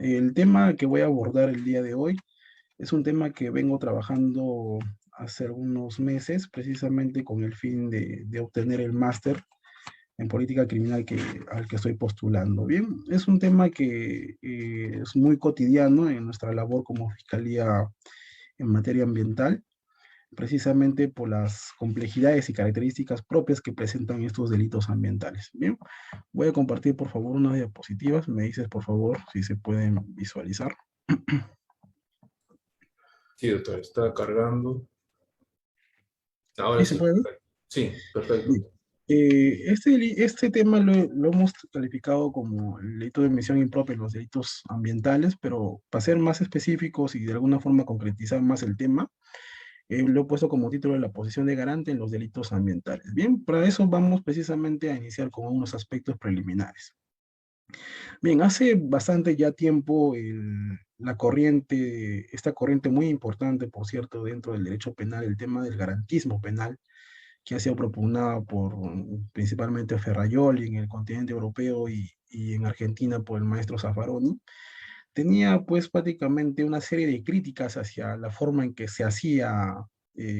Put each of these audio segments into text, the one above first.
El tema que voy a abordar el día de hoy es un tema que vengo trabajando hace algunos meses, precisamente con el fin de obtener el máster en política criminal al que estoy postulando. Bien, es un tema que es muy cotidiano en nuestra labor como Fiscalía en materia ambiental, precisamente por las complejidades y características propias que presentan estos delitos ambientales. Bien, voy a compartir por favor unas diapositivas. Me dices por favor si se pueden visualizar. Sí, doctor, está cargando. Ahora ¿Sí se sí, puede ver? perfecto. Sí, perfecto, Bien. doctor. Este tema lo hemos calificado como el delito de emisión impropia en los delitos ambientales, pero para ser más específicos y de alguna forma concretizar más el tema, lo he puesto como título de la posición de garante en los delitos ambientales. Bien, para eso vamos precisamente a iniciar con unos aspectos preliminares. Bien, hace bastante ya tiempo esta corriente muy importante, por cierto, dentro del derecho penal, el tema del garantismo penal, que ha sido propugnada por principalmente Ferrajoli en el continente europeo y en Argentina por el maestro Zaffaroni, tenía pues prácticamente una serie de críticas hacia la forma en que se hacía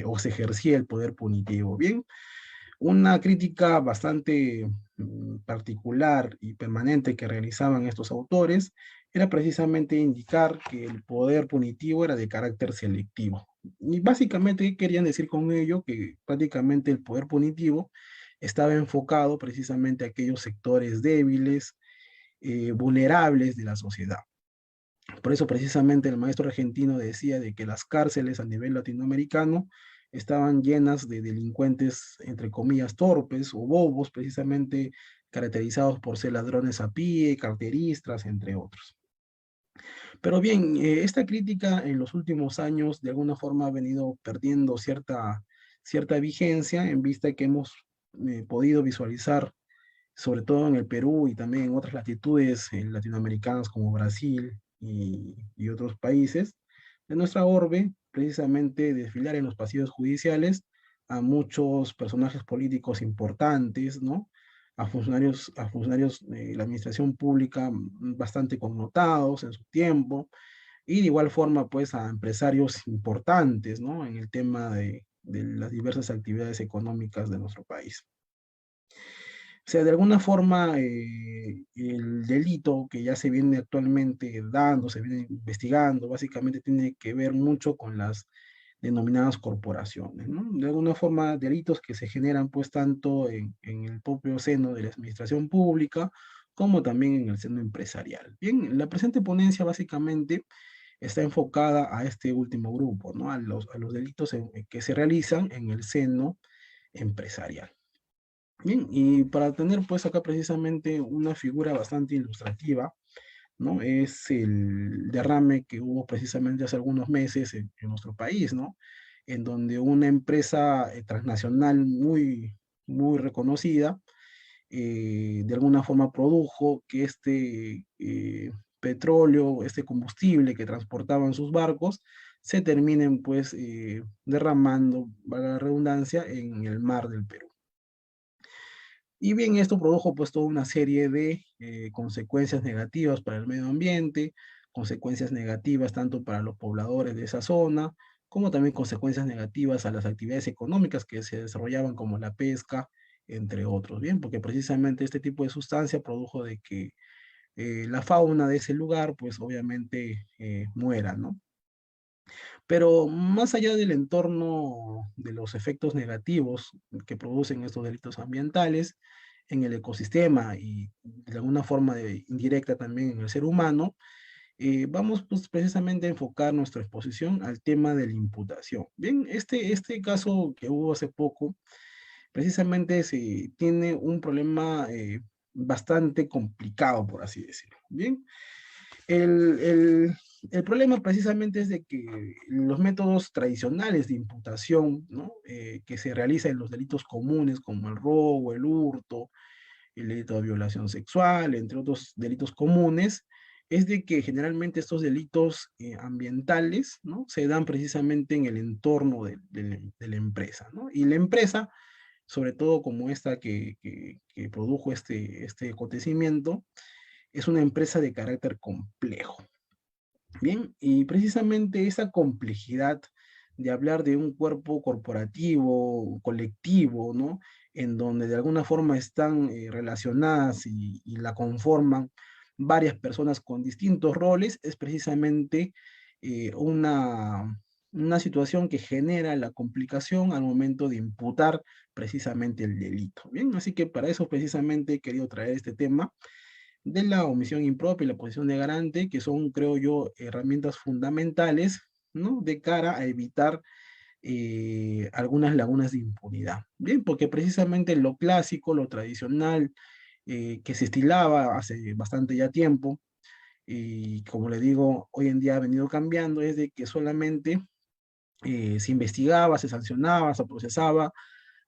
o se ejercía el poder punitivo. Bien, una crítica bastante particular y permanente que realizaban estos autores era precisamente indicar que el poder punitivo era de carácter selectivo. Y básicamente, ¿qué querían decir con ello? Que prácticamente el poder punitivo estaba enfocado precisamente a aquellos sectores débiles, vulnerables de la sociedad. Por eso precisamente el maestro argentino decía de que las cárceles a nivel latinoamericano estaban llenas de delincuentes, entre comillas, torpes o bobos, precisamente caracterizados por ser ladrones a pie, carteristas, entre otros. Pero bien, esta crítica en los últimos años de alguna forma ha venido perdiendo cierta vigencia en vista de que hemos podido visualizar, sobre todo en el Perú y también en otras latitudes latinoamericanas como Brasil y otros países de nuestra orbe, precisamente desfilar en los pasillos judiciales a muchos personajes políticos importantes, ¿no? A funcionarios de la administración pública bastante connotados en su tiempo, y de igual forma, pues, a empresarios importantes, ¿no? En el tema de las diversas actividades económicas de nuestro país. O sea, de alguna forma, el delito que ya se viene actualmente dando, se viene investigando, básicamente tiene que ver mucho con las denominadas corporaciones, ¿no? De alguna forma, delitos que se generan, pues, tanto en el propio seno de la administración pública, como también en el seno empresarial. Bien, la presente ponencia básicamente está enfocada a este último grupo, ¿no? A los delitos que se realizan en el seno empresarial. Bien, y para tener pues acá precisamente una figura bastante ilustrativa, ¿no? Es el derrame que hubo precisamente hace algunos meses en nuestro país, ¿no? En donde una empresa transnacional muy reconocida, de alguna forma produjo que este petróleo, este combustible que transportaban sus barcos, se terminen pues derramando, valga la redundancia, en el mar del Perú. Y bien, esto produjo pues toda una serie de consecuencias negativas para el medio ambiente, consecuencias negativas tanto para los pobladores de esa zona, como también consecuencias negativas a las actividades económicas que se desarrollaban como la pesca, entre otros. Bien, porque precisamente este tipo de sustancia produjo de que la fauna de ese lugar pues obviamente muera, ¿no? Pero más allá del entorno de los efectos negativos que producen estos delitos ambientales en el ecosistema y de alguna forma indirecta también en el ser humano, vamos pues precisamente a enfocar nuestra exposición al tema de la imputación. Bien, este caso que hubo hace poco, precisamente se tiene un problema bastante complicado, por así decirlo. Bien, el, el- el problema precisamente es de que los métodos tradicionales de imputación, ¿no? Que se realizan en los delitos comunes como el robo, el hurto, el delito de violación sexual, entre otros delitos comunes, es de que generalmente estos delitos ambientales, ¿no? Se dan precisamente en el entorno de la empresa, ¿no? Y la empresa, sobre todo como esta que produjo este acontecimiento, es una empresa de carácter complejo. Bien, y precisamente esa complejidad de hablar de un cuerpo corporativo, colectivo, ¿no? En donde de alguna forma están relacionadas y la conforman varias personas con distintos roles, es precisamente una situación que genera la complicación al momento de imputar precisamente el delito. Bien, así que para eso precisamente he querido traer este tema de la omisión impropia y la posición de garante, que son, creo yo, herramientas fundamentales, ¿no? De cara a evitar algunas lagunas de impunidad. Bien, porque precisamente lo clásico, lo tradicional, que se estilaba hace bastante ya tiempo, y como le digo, hoy en día ha venido cambiando, es de que solamente se investigaba, se sancionaba, se procesaba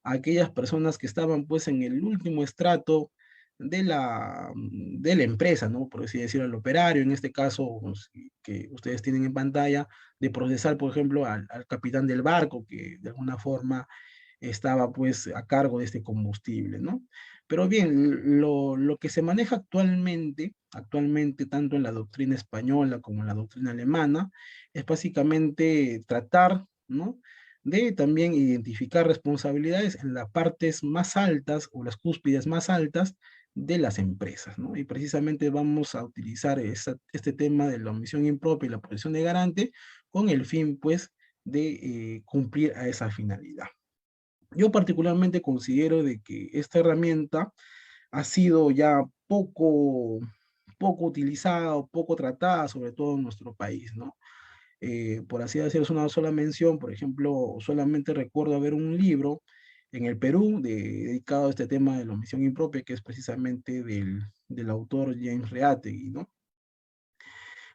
a aquellas personas que estaban pues en el último estrato de la empresa, ¿no? Por así decirlo, el operario, en este caso pues, que ustedes tienen en pantalla, de procesar, por ejemplo, al capitán del barco, que de alguna forma estaba pues a cargo de este combustible, ¿no? Pero bien, lo que se maneja actualmente tanto en la doctrina española como en la doctrina alemana, es básicamente tratar, ¿no? De también identificar responsabilidades en las partes más altas o las cúspides más altas de las empresas, ¿no? Y precisamente vamos a utilizar este tema de la omisión impropia y la posición de garante con el fin, pues, de cumplir a esa finalidad. Yo particularmente considero de que esta herramienta ha sido ya poco utilizada o poco tratada, sobre todo en nuestro país, ¿no? Por así decirlo, es una sola mención, por ejemplo, solamente recuerdo haber un libro en el Perú dedicado a este tema de la omisión impropia, que es precisamente del autor James Reategui, ¿no?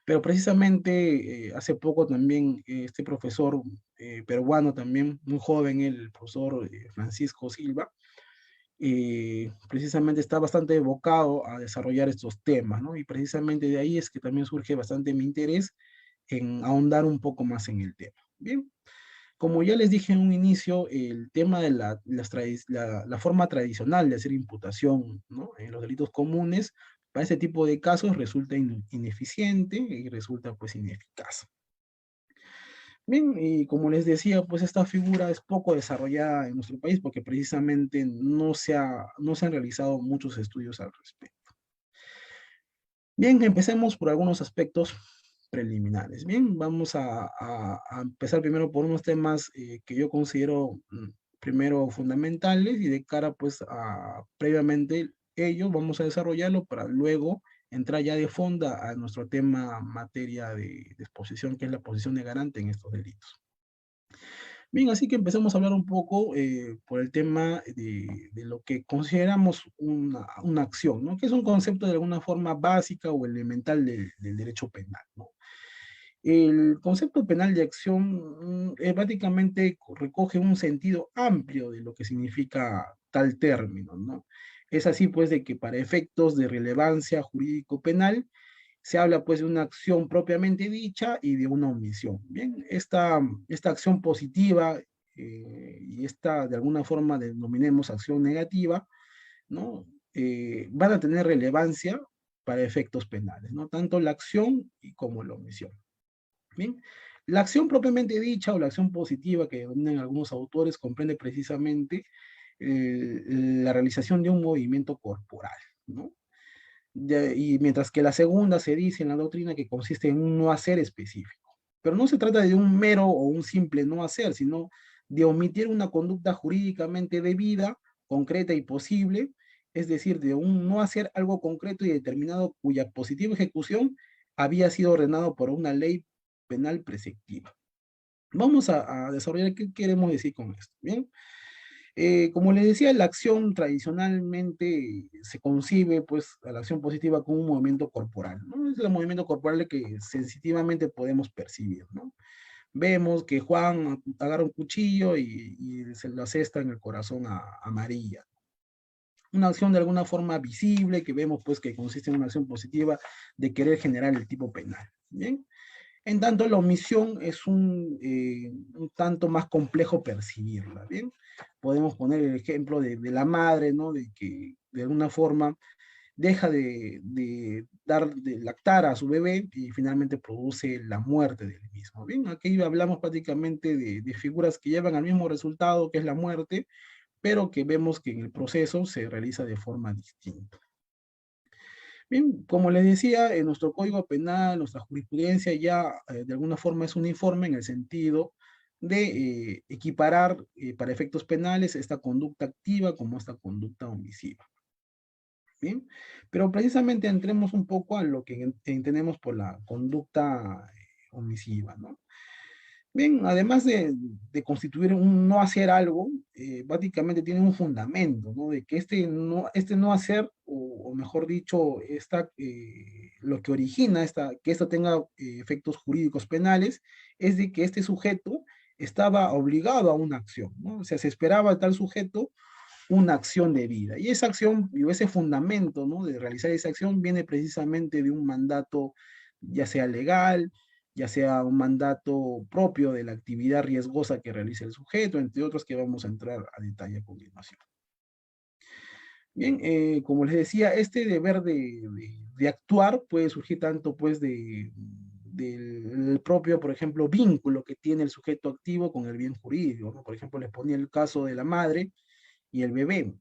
Pero precisamente hace poco también este profesor peruano también, muy joven, el profesor Francisco Silva, precisamente está bastante evocado a desarrollar estos temas, ¿no? Y precisamente de ahí es que también surge bastante mi interés en ahondar un poco más en el tema. Bien, como ya les dije en un inicio, el tema de la forma tradicional de hacer imputación, ¿no? En los delitos comunes, para ese tipo de casos resulta ineficiente y resulta pues ineficaz. Bien, y como les decía, pues esta figura es poco desarrollada en nuestro país porque precisamente no se han realizado muchos estudios al respecto. Bien, empecemos por algunos aspectos preliminares. Bien, vamos a empezar primero por unos temas que yo considero primero fundamentales y de cara pues a previamente ellos vamos a desarrollarlo para luego entrar ya de fondo a nuestro tema materia de exposición, que es la posición de garante en estos delitos. Bien, así que empecemos a hablar un poco por el tema de lo que consideramos una acción, ¿no? Que es un concepto de alguna forma básica o elemental del derecho penal, ¿no? El concepto penal de acción prácticamente recoge un sentido amplio de lo que significa tal término, ¿no? Es así pues de que para efectos de relevancia jurídico-penal se habla pues de una acción propiamente dicha y de una omisión. Bien, esta acción positiva y esta de alguna forma denominemos acción negativa, ¿no? Van a tener relevancia para efectos penales, ¿no? Tanto la acción como la omisión. Bien, la acción propiamente dicha o la acción positiva que denominan algunos autores comprende precisamente la realización de un movimiento corporal, ¿no? Y mientras que la segunda se dice en la doctrina que consiste en un no hacer específico. Pero no se trata de un mero o un simple no hacer, sino de omitir una conducta jurídicamente debida, concreta y posible, es decir, de un no hacer algo concreto y determinado cuya positiva ejecución había sido ordenado por una ley penal preceptiva. Vamos a desarrollar qué queremos decir con esto. Bien, como les decía, la acción tradicionalmente se concibe, pues, a la acción positiva como un movimiento corporal, ¿no? Es el movimiento corporal que sensitivamente podemos percibir, ¿no? Vemos que Juan agarra un cuchillo y se lo asesta en el corazón a María. Una acción de alguna forma visible que vemos, pues, que consiste en una acción positiva de querer generar el tipo penal, ¿bien? En tanto, la omisión es un tanto más complejo percibirla, ¿bien? Podemos poner el ejemplo de la madre, ¿no? De que de alguna forma deja de lactar a su bebé y finalmente produce la muerte del mismo. Bien, aquí hablamos prácticamente de figuras que llevan al mismo resultado, que es la muerte, pero que vemos que en el proceso se realiza de forma distinta. Bien, como les decía, en nuestro Código Penal, nuestra jurisprudencia ya de alguna forma es uniforme en el sentido de equiparar para efectos penales esta conducta activa como esta conducta omisiva. Bien, pero precisamente entremos un poco a lo que entendemos por la conducta omisiva, ¿no? Bien, además de constituir un no hacer algo, básicamente tiene un fundamento, ¿no? De que este no hacer, o mejor dicho, lo que origina que esto tenga efectos jurídicos penales, es de que este sujeto estaba obligado a una acción, ¿no? O sea, se esperaba de tal sujeto una acción de vida. Y esa acción, y ese fundamento, ¿no? De realizar esa acción viene precisamente de un mandato, ya sea legal, ya sea un mandato propio de la actividad riesgosa que realiza el sujeto, entre otros que vamos a entrar a detalle a continuación. Bien, como les decía, este deber de actuar puede surgir tanto pues del propio, por ejemplo, vínculo que tiene el sujeto activo con el bien jurídico, ¿no? Por ejemplo, les ponía el caso de la madre y el bebé.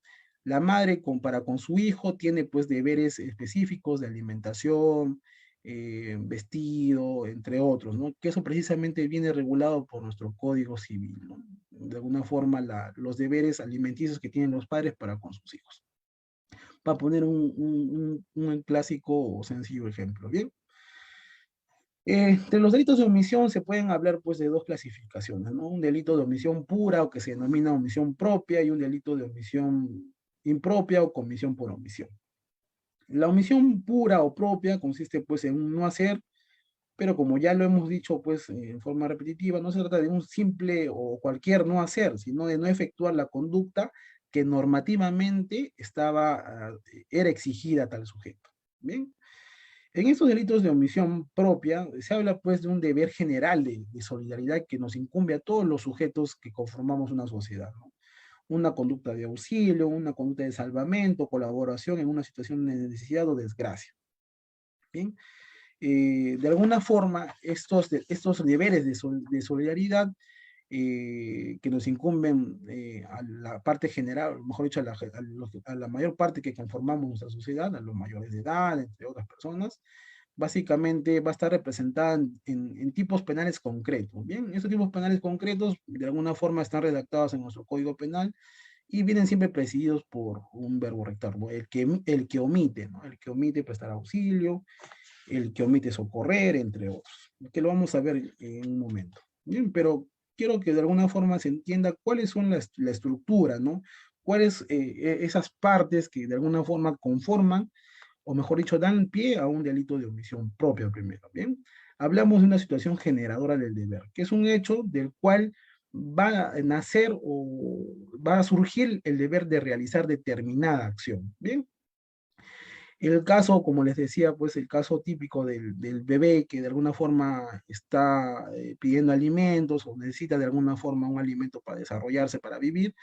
La madre para con su hijo tiene pues deberes específicos de alimentación, vestido, entre otros, ¿no? Que eso precisamente viene regulado por nuestro Código Civil, ¿no? De alguna forma los deberes alimenticios que tienen los padres para con sus hijos. Para poner un clásico o sencillo ejemplo, ¿bien? De los delitos de omisión se pueden hablar pues de dos clasificaciones, ¿no? Un delito de omisión pura o que se denomina omisión propia y un delito de omisión impropia o comisión por omisión. La omisión pura o propia consiste pues en un no hacer, pero como ya lo hemos dicho pues en forma repetitiva, no se trata de un simple o cualquier no hacer, sino de no efectuar la conducta que normativamente era exigida a tal sujeto. ¿Bien? En estos delitos de omisión propia, se habla pues de un deber general de solidaridad que nos incumbe a todos los sujetos que conformamos una sociedad, ¿no? Una conducta de auxilio, una conducta de salvamento, colaboración en una situación de necesidad o desgracia. Bien, de alguna forma, estos deberes de solidaridad que nos incumben a la parte general, mejor dicho, a la mayor parte que conformamos nuestra sociedad, a los mayores de edad, entre otras personas, básicamente va a estar representada en tipos penales concretos. Bien, estos tipos penales concretos de alguna forma están redactados en nuestro Código Penal y vienen siempre presididos por un verbo rector, ¿no? El que omite, ¿no? El que omite prestar auxilio, el que omite socorrer, entre otros, que lo vamos a ver en un momento. Bien, pero quiero que de alguna forma se entienda cuáles son la estructura, ¿no? Cuáles esas partes que de alguna forma conforman, o mejor dicho, dan pie a un delito de omisión propia primero, ¿bien? Hablamos de una situación generadora del deber, que es un hecho del cual va a nacer o va a surgir el deber de realizar determinada acción, ¿bien? El caso, como les decía, pues el caso típico del bebé que de alguna forma está pidiendo alimentos o necesita de alguna forma un alimento para desarrollarse, para vivir,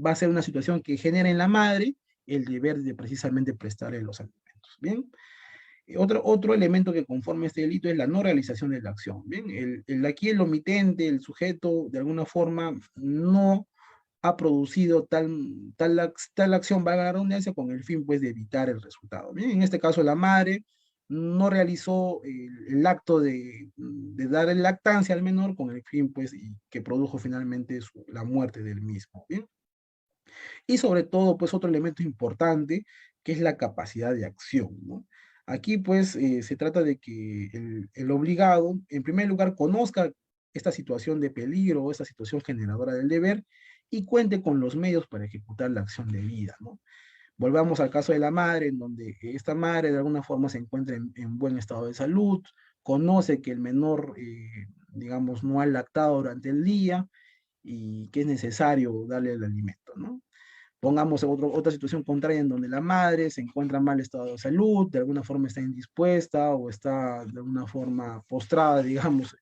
va a ser una situación que genera en la madre el deber de precisamente prestarle los alimentos. Bien, otro elemento que conforma este delito es la no realización de la acción. Bien, aquí el omitente, el sujeto, de alguna forma no ha producido tal acción, valga la redundancia, con el fin pues de evitar el resultado. Bien, en este caso la madre no realizó el acto de dar lactancia al menor con el fin pues y que produjo finalmente la muerte del mismo. Bien, y sobre todo pues otro elemento importante que es la capacidad de acción, ¿no? Aquí pues se trata de que el obligado en primer lugar conozca esta situación de peligro o esta situación generadora del deber y cuente con los medios para ejecutar la acción debida, ¿no? Volvamos al caso de la madre, en donde esta madre de alguna forma se encuentra en buen estado de salud, conoce que el menor, digamos, no ha lactado durante el día y que es necesario darle el alimento, ¿no? Pongamos otra situación contraria en donde la madre se encuentra en mal estado de salud, de alguna forma está indispuesta o está de alguna forma postrada, digamos,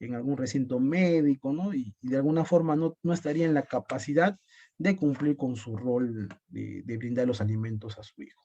en algún recinto médico, ¿no? Y de alguna forma no estaría en la capacidad de cumplir con su rol de brindar los alimentos a su hijo.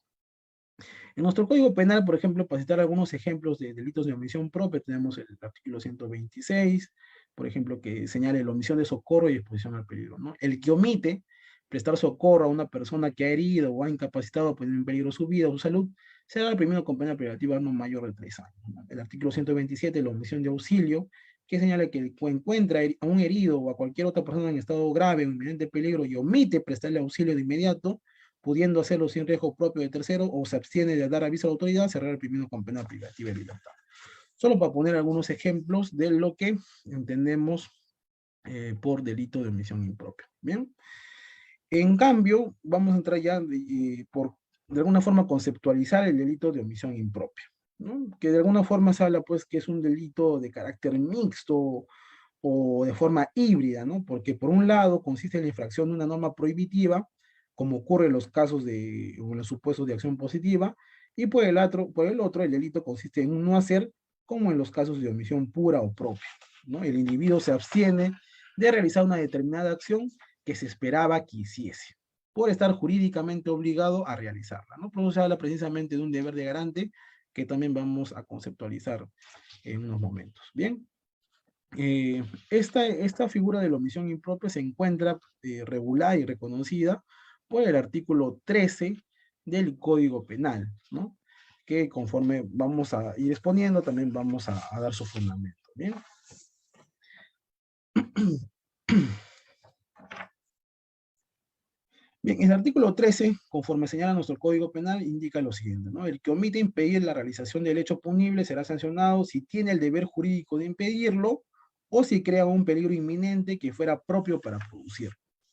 En nuestro Código Penal, por ejemplo, para citar algunos ejemplos de delitos de omisión propia, tenemos el artículo 126, por ejemplo, que señala la omisión de socorro y exposición al peligro, ¿no? El que omite prestar socorro a una persona que ha herido o ha incapacitado, poniendo en peligro su vida o su salud, será reprimido con pena privativa no mayor de 3 años, ¿no? El artículo 127, la omisión de auxilio, que señala que el que encuentra a un herido o a cualquier otra persona en estado grave o inminente peligro y omite prestarle auxilio de inmediato, pudiendo hacerlo sin riesgo propio de tercero, o se abstiene de dar aviso a la autoridad, será reprimido con pena privativa de libertad. Solo para poner algunos ejemplos de lo que entendemos por delito de omisión impropia. Bien. En cambio, vamos a entrar ya por, de alguna forma, conceptualizar el delito de omisión impropia, ¿no? Que de alguna forma se habla, pues, que es un delito de carácter mixto o de forma híbrida, ¿no? Porque por un lado consiste en la infracción de una norma prohibitiva, como ocurre en los casos de, o en los supuestos de acción positiva, y por el otro, el delito consiste en un no hacer, como en los casos de omisión pura o propia, ¿no? El individuo se abstiene de realizar una determinada acción que se esperaba que hiciese, por estar jurídicamente obligado a realizarla, ¿no? Por eso se habla precisamente de un deber de garante que también vamos a conceptualizar en unos momentos. Bien. Esta figura de la omisión impropia se encuentra regulada y reconocida por el artículo 13 del Código Penal, ¿no? Que conforme vamos a ir exponiendo, también vamos a dar su fundamento. Bien. Bien, el artículo 13, conforme señala nuestro Código Penal, indica lo siguiente, ¿no? El que omite impedir la realización del hecho punible será sancionado si tiene el deber jurídico de impedirlo o si crea un peligro inminente que fuera propio para producir.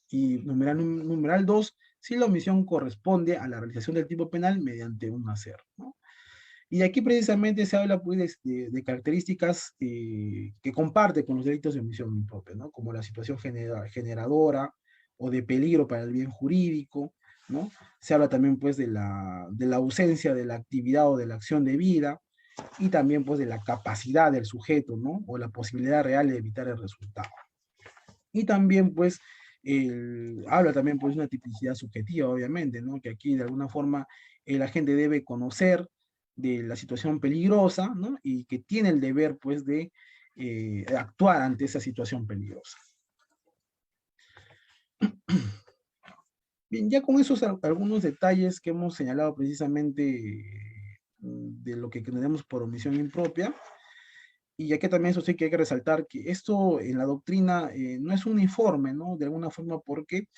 Y numeral 2, si la omisión corresponde a la realización del tipo penal mediante un hacer, ¿no? Y aquí precisamente se habla, pues, de características que comparte con los delitos de omisión impropia, ¿no? Como la situación generadora o de peligro para el bien jurídico, ¿no? Se habla también, pues, de la ausencia de la actividad o de la acción debida, y también, pues, de la capacidad del sujeto, ¿no? O la posibilidad real de evitar el resultado. Y también, pues, habla también, pues, de una tipicidad subjetiva, obviamente, ¿no? Que aquí, de alguna forma, el agente debe conocer de la situación peligrosa, ¿no? Y que tiene el deber, pues, de actuar ante esa situación peligrosa. Bien, ya con esos algunos detalles que hemos señalado precisamente de lo que tenemos por omisión impropia, y ya que también eso sí que hay que resaltar que esto en la doctrina no es uniforme, ¿no? De alguna forma, porque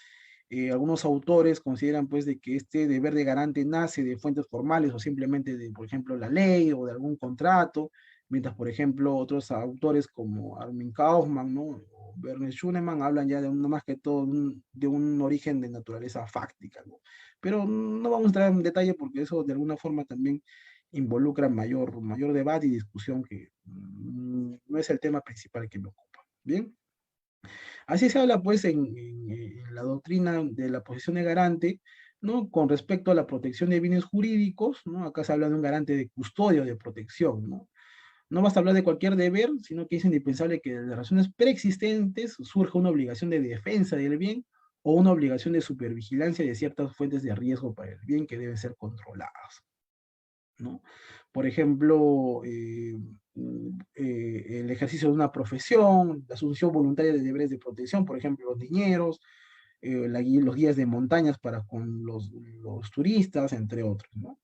algunos autores consideran, pues, de que este deber de garante nace de fuentes formales o simplemente de, por ejemplo, la ley o de algún contrato, mientras, por ejemplo, otros autores como Armin Kaufmann, ¿no? O Werner Schunemann hablan ya de más que todo de un origen de naturaleza fáctica, ¿no? Pero no vamos a entrar en detalle porque eso de alguna forma también involucra mayor debate y discusión que no es el tema principal que me ocupa. Bien. Así se habla, pues, en la doctrina de la posición de garante, ¿no? Con respecto a la protección de bienes jurídicos, ¿no? Acá se habla de un garante de custodia o de protección, ¿no? No basta hablar de cualquier deber, sino que es indispensable que de las razones preexistentes surja una obligación de defensa del bien o una obligación de supervigilancia de ciertas fuentes de riesgo para el bien que deben ser controladas, ¿no? Por ejemplo, el ejercicio de una profesión, la asunción voluntaria de deberes de protección, por ejemplo, los niñeros, los guías de montañas para con los turistas, entre otros, ¿no?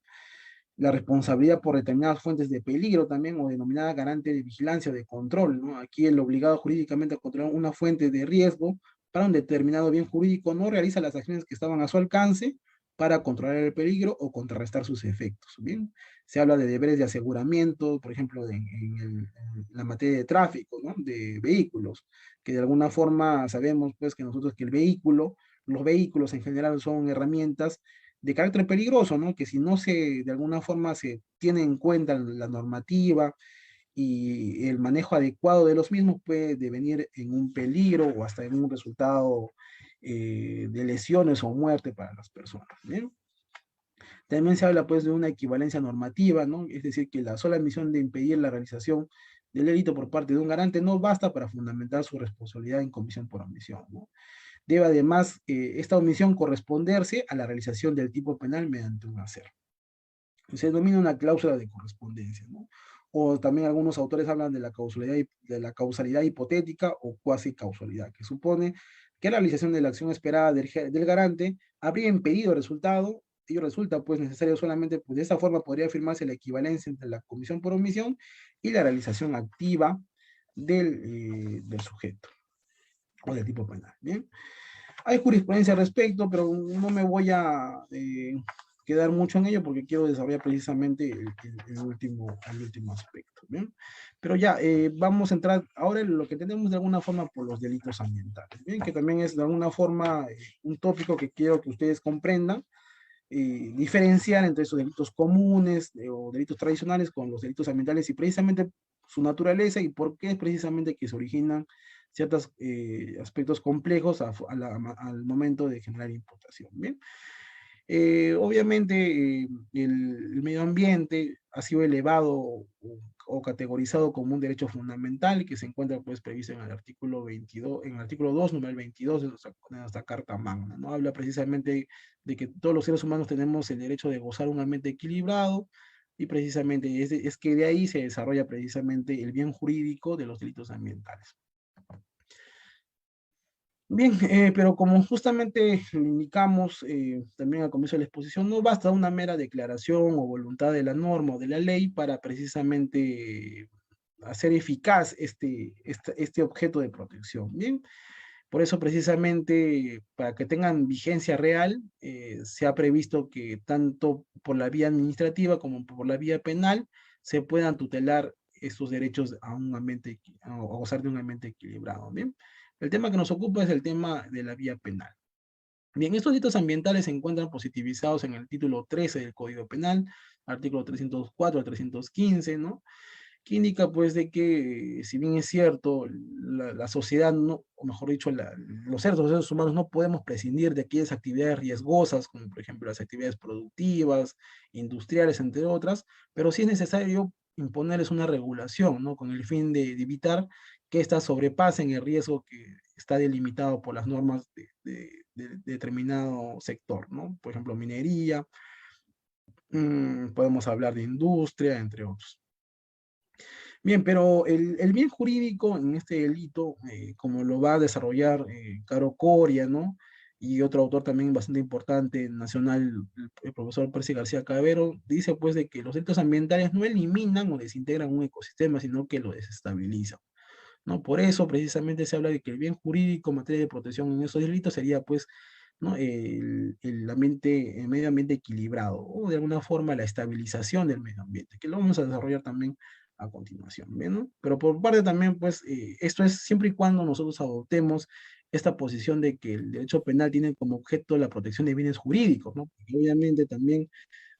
La responsabilidad por determinadas fuentes de peligro también, o denominada garante de vigilancia o de control, ¿no? Aquí el obligado jurídicamente a controlar una fuente de riesgo para un determinado bien jurídico no realiza las acciones que estaban a su alcance para controlar el peligro o contrarrestar sus efectos, ¿bien? Se habla de deberes de aseguramiento, por ejemplo, en la materia de tráfico, ¿no? De vehículos, que de alguna forma sabemos, pues, que nosotros que los vehículos en general son herramientas de carácter peligroso, ¿no? Que si no de alguna forma se tiene en cuenta la normativa y el manejo adecuado de los mismos, puede devenir en un peligro o hasta en un resultado de lesiones o muerte para las personas, ¿bien? También se habla, pues, de una equivalencia normativa, ¿no? Es decir, que la sola misión de impedir la realización del delito por parte de un garante no basta para fundamentar su responsabilidad en comisión por omisión, ¿no? Debe además esta omisión corresponderse a la realización del tipo penal mediante un hacer. Se denomina una cláusula de correspondencia, ¿no? O también algunos autores hablan de la causalidad hipotética o cuasi causalidad, que supone que la realización de la acción esperada del garante habría impedido el resultado. Ello resulta pues necesario solamente, pues de esta forma podría afirmarse la equivalencia entre la comisión por omisión y la realización activa del sujeto o del tipo penal. Bien, hay jurisprudencia al respecto, pero no me voy a quedar mucho en ello porque quiero desarrollar precisamente el último aspecto. ¿Bien? Pero ya, vamos a entrar ahora en lo que tenemos de alguna forma por los delitos ambientales, ¿bien? Que también es de alguna forma un tópico que quiero que ustedes comprendan, diferenciar entre esos delitos comunes o delitos tradicionales con los delitos ambientales y precisamente su naturaleza y por qué es precisamente que se originan ciertos aspectos complejos al momento de generar imputación. ¿Bien? Obviamente el medio ambiente ha sido elevado o categorizado como un derecho fundamental que se encuentra pues previsto en el artículo 22, en el artículo 2, número 22 de nuestra Carta Magna, ¿no? Habla precisamente de que todos los seres humanos tenemos el derecho de gozar un ambiente equilibrado y precisamente es que de ahí se desarrolla precisamente el bien jurídico de los delitos ambientales. Bien, pero como justamente lo indicamos también al comienzo de la exposición, no basta una mera declaración o voluntad de la norma o de la ley para precisamente hacer eficaz este objeto de protección. Bien, por eso precisamente para que tengan vigencia real, se ha previsto que tanto por la vía administrativa como por la vía penal se puedan tutelar estos derechos a un ambiente, a gozar de un ambiente equilibrado. Bien. El tema que nos ocupa es el tema de la vía penal. Bien, estos delitos ambientales se encuentran positivizados en el título 13 del Código Penal, artículo 304 al 315, ¿no? Que indica pues de que si bien es cierto, la sociedad, no, o mejor dicho, los seres humanos no podemos prescindir de aquellas actividades riesgosas, como por ejemplo las actividades productivas, industriales, entre otras, pero sí es necesario imponerles una regulación, ¿no? Con el fin de evitar que éstas sobrepasen el riesgo que está delimitado por las normas de determinado sector, ¿no? Por ejemplo, minería, podemos hablar de industria, entre otros. Bien, pero el bien jurídico en este delito, como lo va a desarrollar Caro Coria, ¿no? Y otro autor también bastante importante, nacional, el profesor Percy García Cabero, dice pues de que los delitos ambientales no eliminan o desintegran un ecosistema, sino que lo desestabilizan, ¿no? Por eso precisamente se habla de que el bien jurídico en materia de protección en esos delitos sería pues, ¿no? El ambiente, el medio ambiente equilibrado, o de alguna forma la estabilización del medio ambiente, que lo vamos a desarrollar también a continuación, ¿bien, no? Pero por parte también, pues, esto es siempre y cuando nosotros adoptemos esta posición de que el derecho penal tiene como objeto la protección de bienes jurídicos, ¿no? Porque obviamente también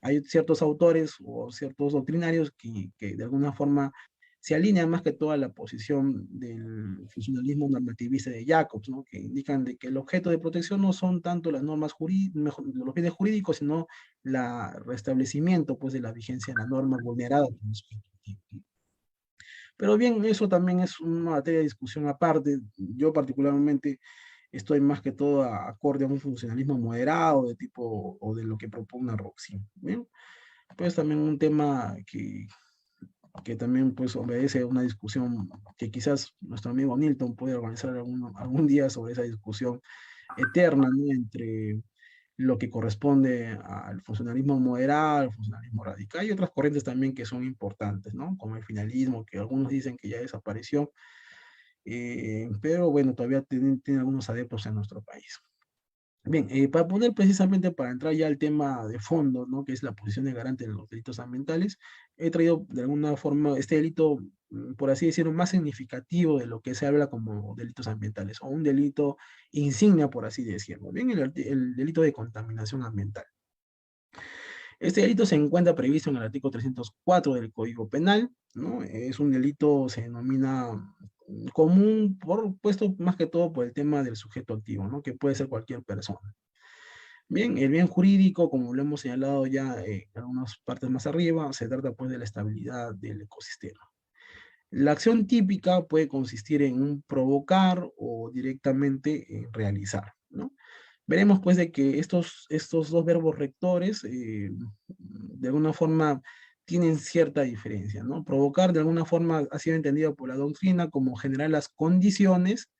hay ciertos autores o ciertos doctrinarios que de alguna forma se alinean más que todo a la posición del funcionalismo normativista de Jacobs, ¿no? Que indican de que el objeto de protección no son tanto las normas jurídicas, los bienes jurídicos, sino el restablecimiento pues, de la vigencia de la norma vulnerada. Pero bien, eso también es una materia de discusión aparte. Yo particularmente estoy más que todo acorde a un funcionalismo moderado de tipo o de lo que propone Roxy. ¿Bien? Pues también un tema que también pues obedece a una discusión que quizás nuestro amigo Nilton puede organizar algún día sobre esa discusión eterna, ¿no? Entre lo que corresponde al funcionalismo moderado, al funcionalismo radical y otras corrientes también que son importantes, ¿no? Como el finalismo, que algunos dicen que ya desapareció, pero bueno, todavía tiene algunos adeptos en nuestro país. Bien, para poner precisamente, para entrar ya al tema de fondo, ¿no? Que es la posición de garante de los delitos ambientales, he traído de alguna forma este delito, por así decirlo, más significativo de lo que se habla como delitos ambientales, o un delito insignia, por así decirlo. Bien, el delito de contaminación ambiental. Este delito se encuentra previsto en el artículo 304 del Código Penal, ¿no? Es un delito, se denomina común, puesto más que todo por el tema del sujeto activo, ¿no? Que puede ser cualquier persona. Bien, el bien jurídico, como lo hemos señalado ya en algunas partes más arriba, se trata pues de la estabilidad del ecosistema. La acción típica puede consistir en un provocar o directamente en realizar, ¿no? veremos pues de que estos dos verbos rectores de alguna forma tienen cierta diferencia, ¿no? Provocar de alguna forma ha sido entendido por la doctrina como generar las condiciones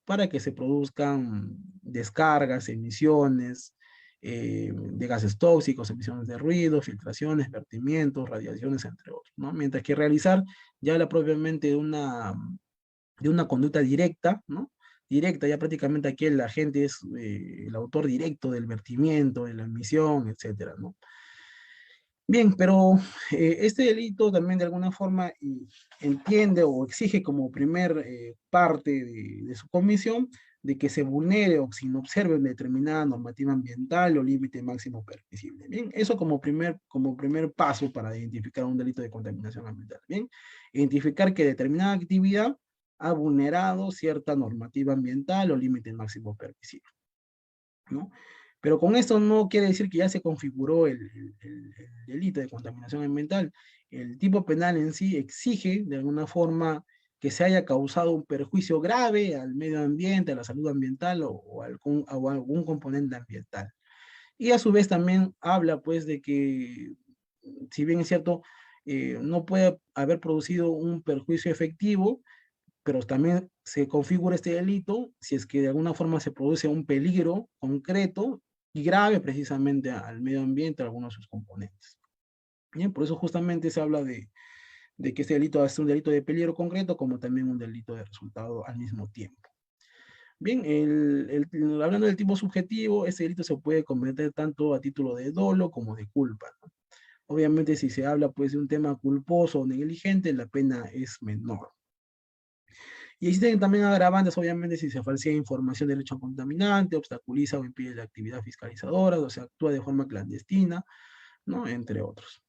para que se produzcan descargas, emisiones de gases tóxicos, emisiones de ruido, filtraciones, vertimientos, radiaciones, entre otros, ¿no? Mientras que realizar ya la propiamente de una conducta directa, ¿no? Directa, ya prácticamente aquí el agente es el autor directo del vertimiento, de la emisión, etcétera, ¿no? Bien, pero este delito también de alguna forma entiende o exige como primer parte de su comisión de que se vulnere o se inobserve una determinada normativa ambiental o límite máximo permisible. Bien, eso como primer paso para identificar un delito de contaminación ambiental. Bien, identificar que determinada actividad ha vulnerado cierta normativa ambiental o límite máximo permisible, ¿no? Pero con esto no quiere decir que ya se configuró el delito de contaminación ambiental. El tipo penal en sí exige de alguna forma que se haya causado un perjuicio grave al medio ambiente, a la salud ambiental o algún componente ambiental. Y a su vez también habla pues de que, si bien es cierto, no puede haber producido un perjuicio efectivo, pero también se configura este delito si es que de alguna forma se produce un peligro concreto y grave precisamente al medio ambiente, a algunos de sus componentes. Bien, por eso justamente se habla de que este delito es un delito de peligro concreto como también un delito de resultado al mismo tiempo. Bien, hablando del tipo subjetivo, este delito se puede cometer tanto a título de dolo como de culpa, ¿no? Obviamente si se habla pues de un tema culposo o negligente, la pena es menor. Y existen también agravantes, obviamente, si se falsea información del hecho contaminante, obstaculiza o impide la actividad fiscalizadora, o se actúa de forma clandestina, ¿no? Entre otros.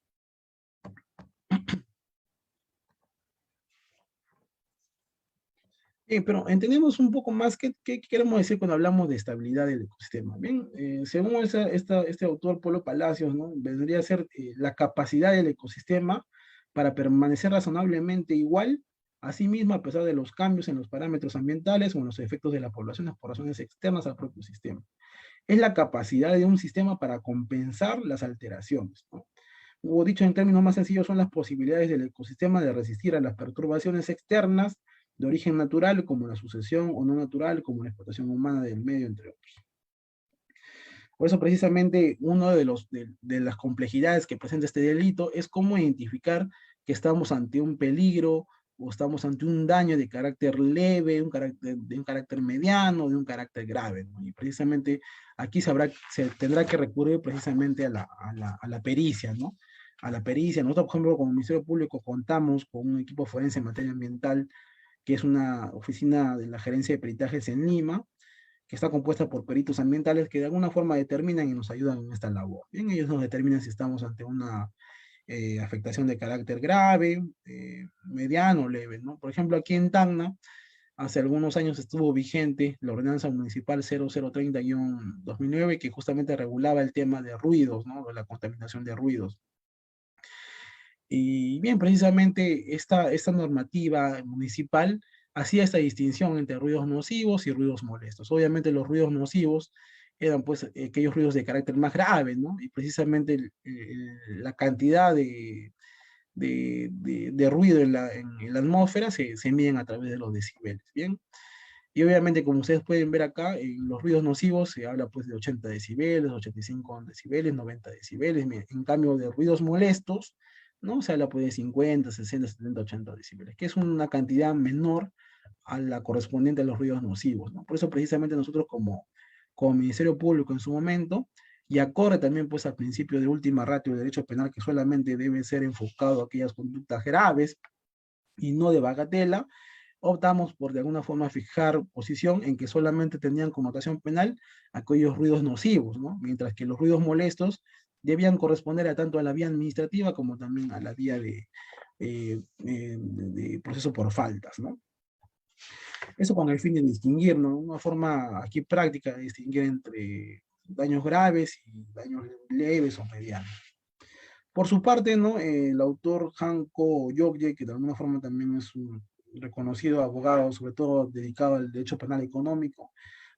Bien, pero entendemos un poco más qué queremos decir cuando hablamos de estabilidad del ecosistema. Bien, según este autor, Polo Palacios, ¿no? Vendría a ser la capacidad del ecosistema para permanecer razonablemente igual, asimismo, a pesar de los cambios en los parámetros ambientales o en los efectos de las poblaciones por razones externas al propio sistema. Es la capacidad de un sistema para compensar las alteraciones, ¿no? O dicho en términos más sencillos, son las posibilidades del ecosistema de resistir a las perturbaciones externas de origen natural, como la sucesión, o no natural, como la explotación humana del medio, entre otros. Por eso, precisamente, uno de las complejidades que presenta este delito es cómo identificar que estamos ante un peligro o estamos ante un daño de carácter leve, de un carácter mediano, de un carácter grave, ¿no? Y precisamente aquí se tendrá que recurrir precisamente a la pericia, ¿no? A la pericia. Nosotros, por ejemplo, como Ministerio Público, contamos con un equipo forense en materia ambiental, que es una oficina de la Gerencia de Peritajes en Lima, que está compuesta por peritos ambientales que de alguna forma determinan y nos ayudan en esta labor. Bien, ellos nos determinan si estamos ante una afectación de carácter grave, mediano o leve, ¿no? Por ejemplo, aquí en Tacna, hace algunos años estuvo vigente la ordenanza municipal 0030-2009, que justamente regulaba el tema de ruidos, ¿no? De la contaminación de ruidos. Y bien, precisamente esta normativa municipal hacía esta distinción entre ruidos nocivos y ruidos molestos. Obviamente los ruidos nocivos eran pues aquellos ruidos de carácter más grave, ¿no? Y precisamente la cantidad de ruido en la atmósfera se miden a través de los decibeles, ¿bien? Y obviamente, como ustedes pueden ver acá, en los ruidos nocivos se habla pues de 80 decibeles, 85 decibeles, 90 decibeles. En cambio, de ruidos molestos, ¿no? Se habla pues de 50, 60, 70, 80 decibeles, que es una cantidad menor a la correspondiente a los ruidos nocivos, ¿no? Por eso precisamente nosotros como Ministerio Público en su momento, y acorde también pues al principio de última ratio de derecho penal, que solamente debe ser enfocado a aquellas conductas graves y no de bagatela, optamos por de alguna forma fijar posición en que solamente tenían connotación penal aquellos ruidos nocivos, ¿no? Mientras que los ruidos molestos debían corresponder a tanto a la vía administrativa como también a la vía de proceso por faltas, ¿no? Eso con el fin de distinguir, ¿no? Una forma aquí práctica de distinguir entre daños graves y daños leves o medianos. Por su parte, ¿no? El autor Hanko Yogye, que de alguna forma también es un reconocido abogado, sobre todo dedicado al derecho penal económico,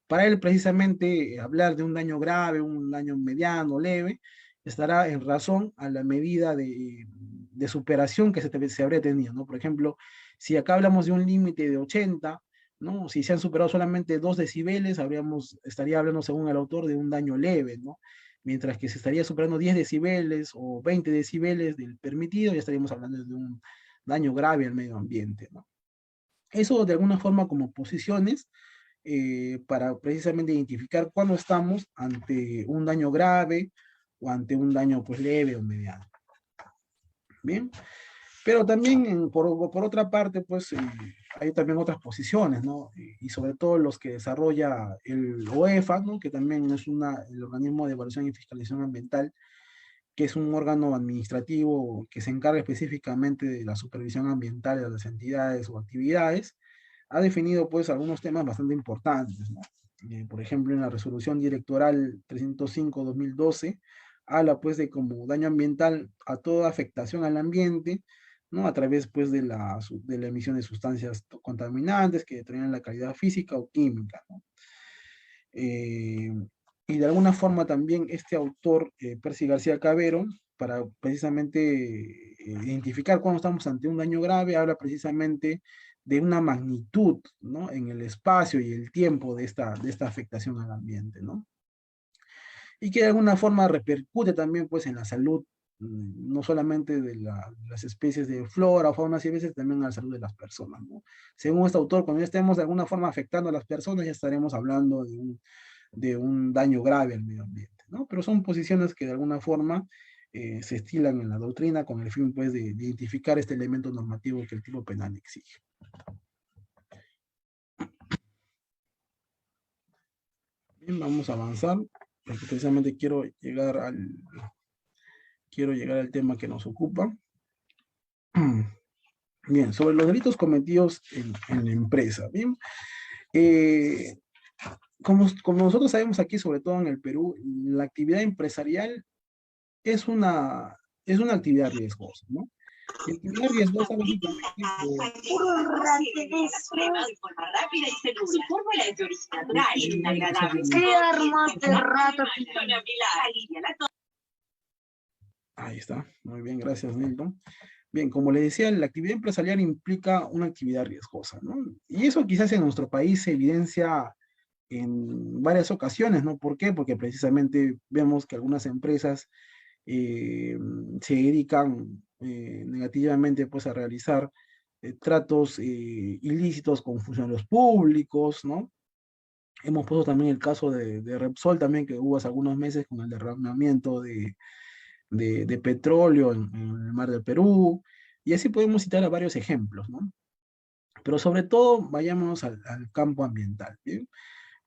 Para él, precisamente, hablar de un daño grave, un daño mediano, leve, estará en razón a la medida de superación que se habría tenido, ¿no? Por ejemplo, si acá hablamos de un límite de 80, ¿no? Si se han superado solamente 2 decibeles, estaría hablando, según el autor, de un daño leve, ¿no? Mientras que se estaría superando 10 decibeles o 20 decibeles del permitido, ya estaríamos hablando de un daño grave al medio ambiente, ¿no? Eso de alguna forma como posiciones para precisamente identificar cuándo estamos ante un daño grave o ante un daño pues leve o mediano. Bien, pero también por otra parte pues hay también otras posiciones, ¿no? Y sobre todo los que desarrolla el OEFA, ¿no? Que también es el organismo de evaluación y fiscalización ambiental, que es un órgano administrativo que se encarga específicamente de la supervisión ambiental de las entidades o actividades, ha definido pues algunos temas bastante importantes, ¿no? Por ejemplo, en la resolución directoral 305-2012, habla pues de como daño ambiental a toda afectación al ambiente, ¿no? A través pues de la emisión de sustancias contaminantes que determinan la calidad física o química, ¿no? Eh, y de alguna forma también este autor, Percy García Cabero, para precisamente identificar cuando estamos ante un daño grave, habla precisamente de una magnitud, ¿no? En el espacio y el tiempo de esta afectación al ambiente, ¿no? Y que de alguna forma repercute también pues en la salud, no solamente de las especies de flora o fauna, sino a veces también a la salud de las personas, ¿no? Según este autor, cuando ya estemos de alguna forma afectando a las personas, ya estaremos hablando de un daño grave al medio ambiente, ¿no? Pero son posiciones que de alguna forma se estilan en la doctrina con el fin, pues, de identificar este elemento normativo que el tipo penal exige. Bien, vamos a avanzar, porque precisamente quiero llegar al tema que nos ocupa. Bien, sobre los delitos cometidos en la empresa. Bien, eh, como nosotros sabemos aquí, sobre todo en el Perú, la actividad empresarial es una actividad riesgosa, ¿no? Y actividad riesgosa básicamente Ahí está, muy bien, gracias, Milton. Bien, como le decía, la actividad empresarial implica una actividad riesgosa, ¿no? Y eso quizás en nuestro país se evidencia en varias ocasiones, ¿no? ¿Por qué? Porque precisamente vemos que algunas empresas se dedican negativamente pues a realizar tratos ilícitos con funcionarios públicos, ¿no? Hemos puesto también el caso de Repsol también, que hubo hace algunos meses con el derramamiento de petróleo en el mar del Perú, y así podemos citar a varios ejemplos, ¿no? Pero sobre todo, vayámonos al campo ambiental, ¿bien?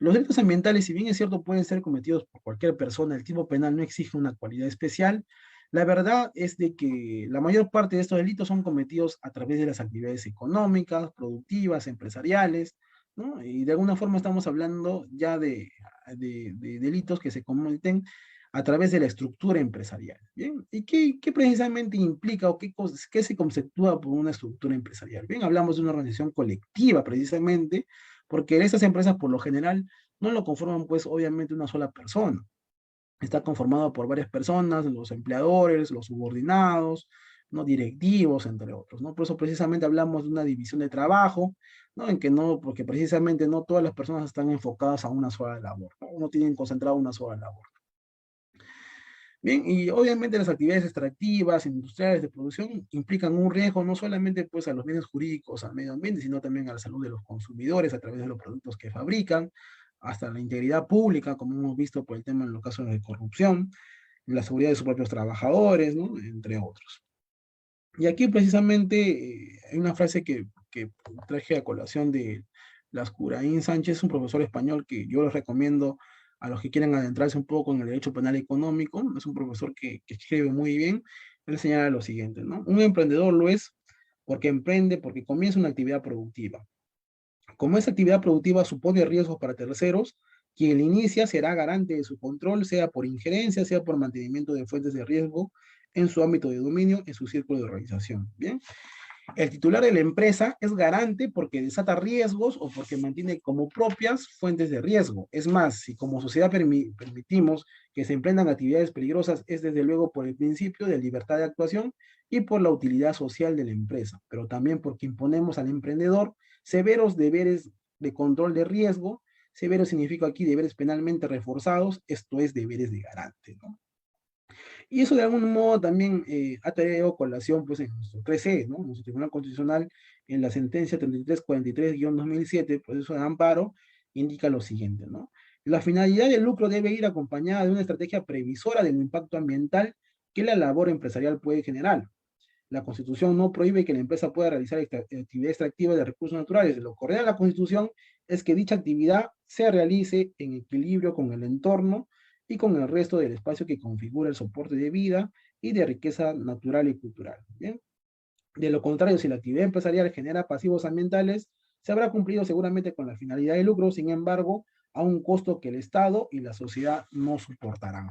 Los delitos ambientales, si bien es cierto, pueden ser cometidos por cualquier persona, el tipo penal no exige una cualidad especial. La verdad es de que la mayor parte de estos delitos son cometidos a través de las actividades económicas, productivas, empresariales, ¿no? Y de alguna forma estamos hablando ya de delitos que se cometen a través de la estructura empresarial, ¿bien? ¿Y qué precisamente implica o qué se conceptúa por una estructura empresarial? Bien, hablamos de una organización colectiva precisamente, porque estas empresas por lo general no lo conforman pues obviamente una sola persona. Está conformado por varias personas, los empleadores, los subordinados, ¿no? Directivos, entre otros, ¿no? Por eso precisamente hablamos de una división de trabajo, ¿no? En que no, porque precisamente no todas las personas están enfocadas a una sola labor, ¿no? No tienen concentrado una sola labor. Bien, y obviamente las actividades extractivas, industriales de producción implican un riesgo no solamente pues a los bienes jurídicos, al medio ambiente, sino también a la salud de los consumidores a través de los productos que fabrican, hasta la integridad pública, como hemos visto por el tema en los casos de corrupción, la seguridad de sus propios trabajadores, ¿no? Entre otros. Y aquí precisamente hay una frase que traje a colación de Lascuraín Sánchez, un profesor español que yo les recomiendo a los que quieren adentrarse un poco en el derecho penal económico. Es un profesor que escribe muy bien. Él señala lo siguiente, ¿no? Un emprendedor lo es porque emprende, porque comienza una actividad productiva. Como esa actividad productiva supone riesgos para terceros, quien la inicia será garante de su control, sea por injerencia, sea por mantenimiento de fuentes de riesgo en su ámbito de dominio, en su círculo de organización. Bien, El titular de la empresa es garante porque desata riesgos o porque mantiene como propias fuentes de riesgo. Es más, si como sociedad permitimos que se emprendan actividades peligrosas, es desde luego por el principio de libertad de actuación y por la utilidad social de la empresa, pero también porque imponemos al emprendedor severos deberes de control de riesgo. Severo significa aquí deberes penalmente reforzados, esto es deberes de garante, ¿no? Y eso de algún modo también ha traído colación pues, en nuestro 3C, ¿no? Nuestro Tribunal Constitucional, en la sentencia 3343-2007, proceso de amparo, indica lo siguiente, ¿no? La finalidad del lucro debe ir acompañada de una estrategia previsora del impacto ambiental que la labor empresarial puede generar. La Constitución no prohíbe que la empresa pueda realizar actividad extractiva de recursos naturales. Lo correcto de la Constitución es que dicha actividad se realice en equilibrio con el entorno y con el resto del espacio que configura el soporte de vida y de riqueza natural y cultural. ¿Bien? De lo contrario, si la actividad empresarial genera pasivos ambientales, se habrá cumplido seguramente con la finalidad de lucro, sin embargo, a un costo que el Estado y la sociedad no soportarán.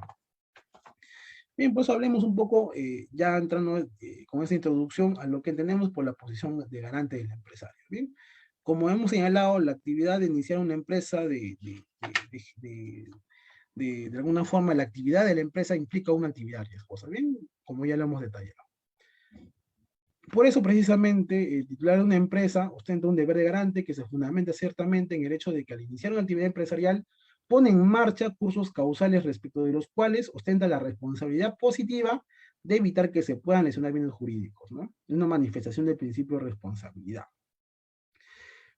Bien, pues hablemos un poco, ya entrando con esta introducción a lo que entendemos por la posición de garante del empresario. Bien, como hemos señalado, la actividad de iniciar una empresa, de alguna forma, la actividad de la empresa implica una actividad riesgosa, bien, como ya lo hemos detallado. Por eso, precisamente, el titular de una empresa ostenta un deber de garante que se fundamenta ciertamente en el hecho de que al iniciar una actividad empresarial pone en marcha cursos causales respecto de los cuales ostenta la responsabilidad positiva de evitar que se puedan lesionar bienes jurídicos, ¿no? Es una manifestación del principio de responsabilidad.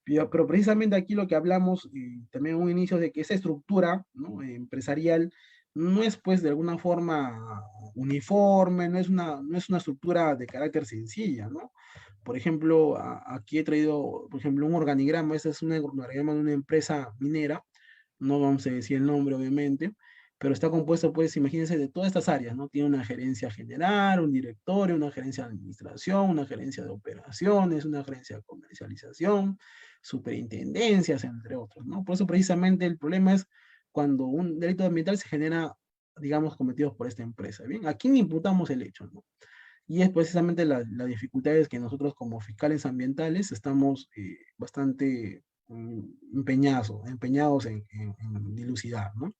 Pero precisamente aquí lo que hablamos, también en un inicio, de que esa estructura, ¿no?, empresarial no es pues de alguna forma uniforme, no es una estructura de carácter sencilla, ¿no? Por ejemplo, aquí he traído, por ejemplo, un organigrama. Este es un organigrama de una empresa minera, no vamos a decir el nombre obviamente, pero está compuesto, pues, imagínense, de todas estas áreas, ¿no? Tiene una gerencia general, un directorio, una gerencia de administración, una gerencia de operaciones, una gerencia de comercialización, superintendencias, entre otros, ¿no? Por eso precisamente el problema es cuando un delito ambiental se genera, digamos, cometidos por esta empresa. Bien, ¿a quién imputamos el hecho, no? Y es precisamente la dificultad es que nosotros como fiscales ambientales estamos bastante empeñados en dilucidar, ¿no?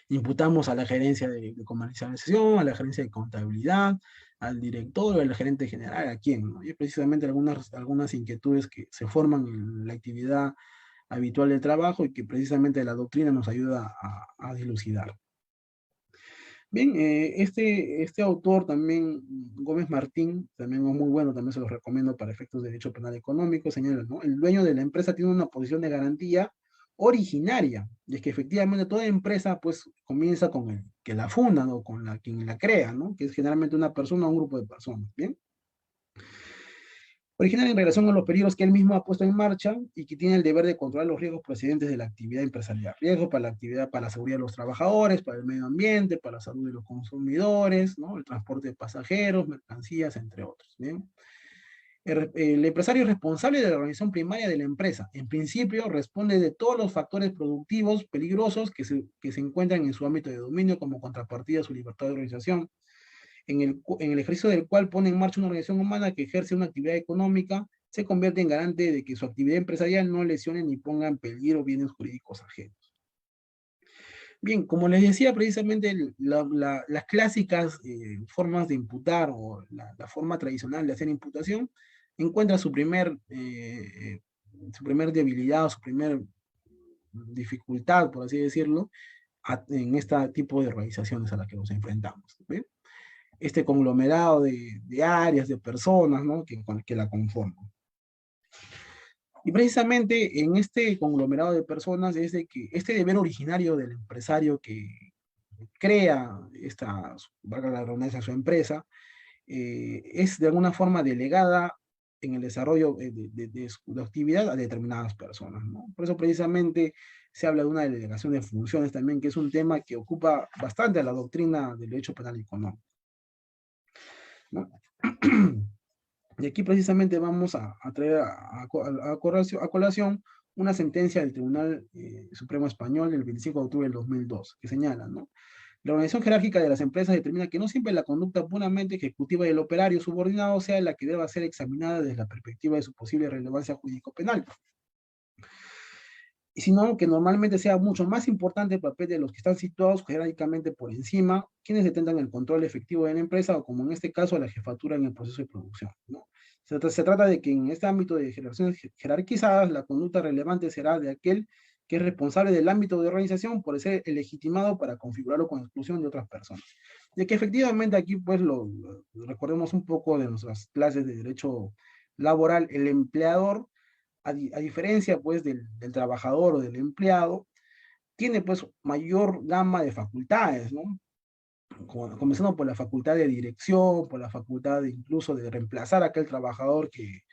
Imputamos a la gerencia de comercialización, a la gerencia de contabilidad, al director, al gerente general, ¿a quién? ¿No? Y precisamente algunas inquietudes que se forman en la actividad habitual del trabajo y que precisamente la doctrina nos ayuda a dilucidar. Bien, este autor también, Gómez Martín, también es muy bueno, también se los recomiendo para efectos de derecho penal económico, señala, ¿no? El dueño de la empresa tiene una posición de garantía originaria, y es que efectivamente toda empresa pues comienza con el que la funda, ¿no? Con quien la crea, ¿no? Que es generalmente una persona o un grupo de personas, ¿bien? Originaria en relación a los peligros que él mismo ha puesto en marcha y que tiene el deber de controlar los riesgos procedentes de la actividad empresarial. Riesgos para la actividad, para la seguridad de los trabajadores, para el medio ambiente, para la salud de los consumidores, ¿no? El transporte de pasajeros, mercancías, entre otros. ¿Bien? El empresario es responsable de la organización primaria de la empresa. En principio, responde de todos los factores productivos peligrosos que se encuentran en su ámbito de dominio como contrapartida a su libertad de organización, en el ejercicio del cual pone en marcha una organización humana que ejerce una actividad económica, se convierte en garante de que su actividad empresarial no lesione ni ponga en peligro bienes jurídicos ajenos. Bien, como les decía, precisamente las clásicas formas de imputar, o la forma tradicional de hacer imputación, encuentra su primer debilidad, o su primer dificultad, por así decirlo, en este tipo de organizaciones a las que nos enfrentamos. ¿Bien? Este conglomerado de áreas, de personas, ¿no?, que la conforman. Y precisamente en este conglomerado de personas es de que este deber originario del empresario que crea valga la redundancia, su empresa, es de alguna forma delegada en el desarrollo de su actividad a determinadas personas, ¿no? Por eso precisamente se habla de una delegación de funciones también, que es un tema que ocupa bastante a la doctrina del derecho penal económico, ¿no? Y aquí precisamente vamos a traer a colación una sentencia del Tribunal Supremo Español del 25 de octubre del 2002, que señala, ¿no? La organización jerárquica de las empresas determina que no siempre la conducta puramente ejecutiva del operario subordinado sea la que deba ser examinada desde la perspectiva de su posible relevancia jurídico-penal, y sino que normalmente sea mucho más importante el papel de los que están situados jerárquicamente por encima, quienes detengan el control efectivo de la empresa, o como en este caso, la jefatura en el proceso de producción, ¿no? Se trata de que en este ámbito de relaciones jerarquizadas, la conducta relevante será de aquel que es responsable del ámbito de organización por ser legitimado para configurarlo con exclusión de otras personas. De que efectivamente aquí, pues, recordemos un poco de nuestras clases de derecho laboral, el empleador, a diferencia, pues, del trabajador o del empleado, tiene, pues, mayor gama de facultades, ¿no? Comenzando por la facultad de dirección, por la facultad incluso de reemplazar a aquel trabajador que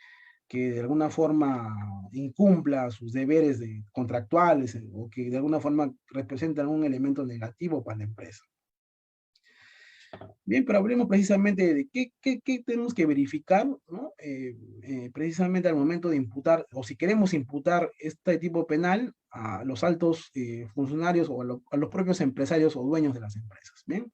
de alguna forma incumpla sus deberes contractuales, o que de alguna forma representan un elemento negativo para la empresa. Bien, pero hablemos precisamente de qué tenemos que verificar, ¿no? Precisamente al momento de imputar, o si queremos imputar este tipo penal a los altos funcionarios, o a los propios empresarios o dueños de las empresas. Bien.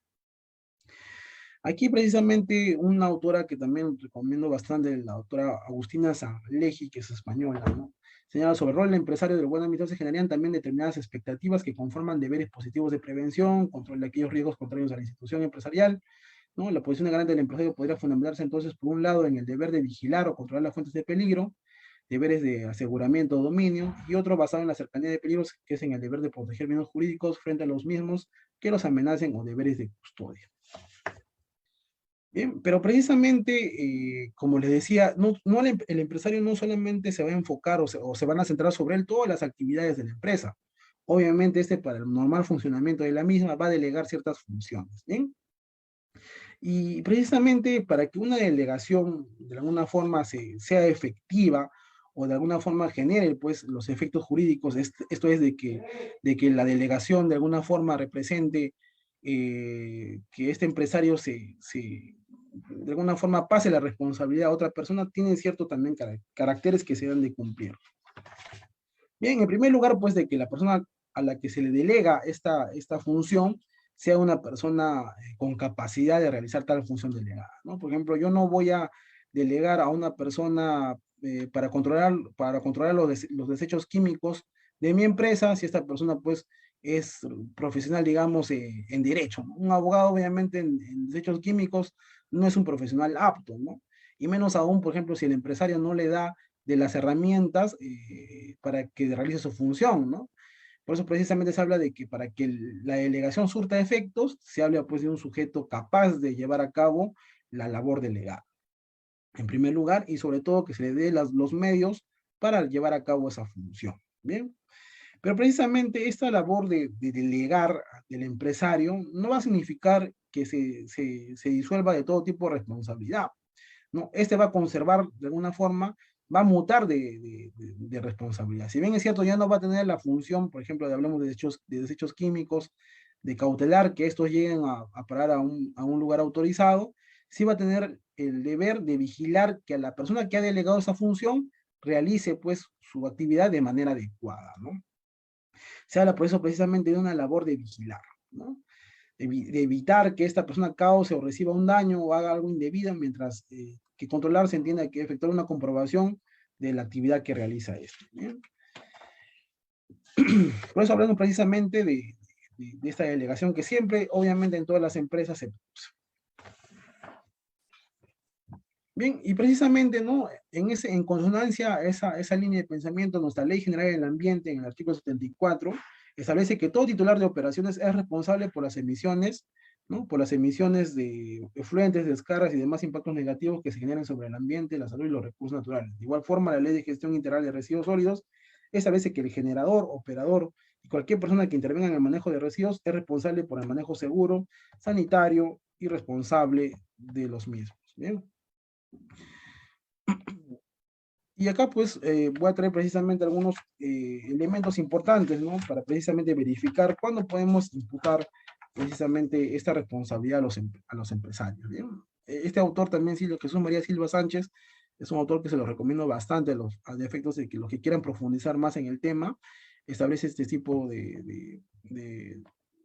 Aquí precisamente una autora que también recomiendo bastante, la autora Agustina Sanllehi, que es española, ¿no? Señala sobre el rol del empresario del buen administrador: se generarían también determinadas expectativas que conforman deberes positivos de prevención, control de aquellos riesgos contrarios a la institución empresarial, ¿no? La posición de garante del empresario podría fundamentarse entonces, por un lado, en el deber de vigilar o controlar las fuentes de peligro, deberes de aseguramiento o dominio, y otro basado en la cercanía de peligros, que es en el deber de proteger bienes jurídicos frente a los mismos que los amenacen, o deberes de custodia. Bien, pero precisamente, como les decía, el empresario no solamente se va a enfocar o se van a centrar sobre él todas las actividades de la empresa. Obviamente, para el normal funcionamiento de la misma, va a delegar ciertas funciones, ¿bien? Y precisamente para que una delegación de alguna forma sea efectiva, o de alguna forma genere, pues, los efectos jurídicos, esto es de que la delegación de alguna forma represente que este empresario de alguna forma pase la responsabilidad a otra persona, tienen cierto también caracteres que se deben de cumplir. Bien, en primer lugar, pues, de que la persona a la que se le delega esta función sea una persona con capacidad de realizar tal función delegada, ¿no? Por ejemplo, yo no voy a delegar a una persona para controlar los desechos químicos de mi empresa, si esta persona, pues, es profesional, digamos, en derecho, ¿no? Un abogado, obviamente, en desechos químicos no es un profesional apto, ¿no? Y menos aún, por ejemplo, si el empresario no le da de las herramientas para que realice su función, ¿no? Por eso precisamente se habla de que para que la delegación surta efectos, se habla, pues, de un sujeto capaz de llevar a cabo la labor delegada, en primer lugar, y sobre todo que se le dé los medios para llevar a cabo esa función. Bien. Pero precisamente esta labor de delegar del empresario no va a significar que se disuelva de todo tipo de responsabilidad, ¿no? Este va a conservar de alguna forma, va a mutar de responsabilidad. Si bien es cierto, ya no va a tener la función, por ejemplo, hablamos de desechos químicos, de cautelar que estos lleguen a parar a un lugar autorizado, sí va a tener el deber de vigilar que a la persona que ha delegado esa función realice, pues, su actividad de manera adecuada, ¿no? Se habla por eso precisamente de una labor de vigilar, ¿no? De evitar que esta persona cause o reciba un daño o haga algo indebido, mientras que controlar se entiende que efectuar una comprobación de la actividad que realiza esto. ¿Bien? Por eso hablamos precisamente de esta delegación que siempre, obviamente, en todas las empresas se usa. Bien, y precisamente, ¿no? En consonancia a esa línea de pensamiento, nuestra Ley General del Ambiente, en el artículo 74, establece que todo titular de operaciones es responsable por las emisiones, ¿no? Por las emisiones de efluentes, descargas y demás impactos negativos que se generen sobre el ambiente, la salud y los recursos naturales. De igual forma, la Ley de Gestión Integral de Residuos Sólidos establece que el generador, operador y cualquier persona que intervenga en el manejo de residuos es responsable por el manejo seguro, sanitario y responsable de los mismos. ¿Bien? Y acá, pues, voy a traer precisamente algunos elementos importantes, ¿no? Para precisamente verificar cuándo podemos imputar precisamente esta responsabilidad a los empresarios, ¿bien? Este autor también, Jesús María Silva Sánchez, es un autor que se lo recomiendo bastante a efectos de que los que quieran profundizar más en el tema, establece este tipo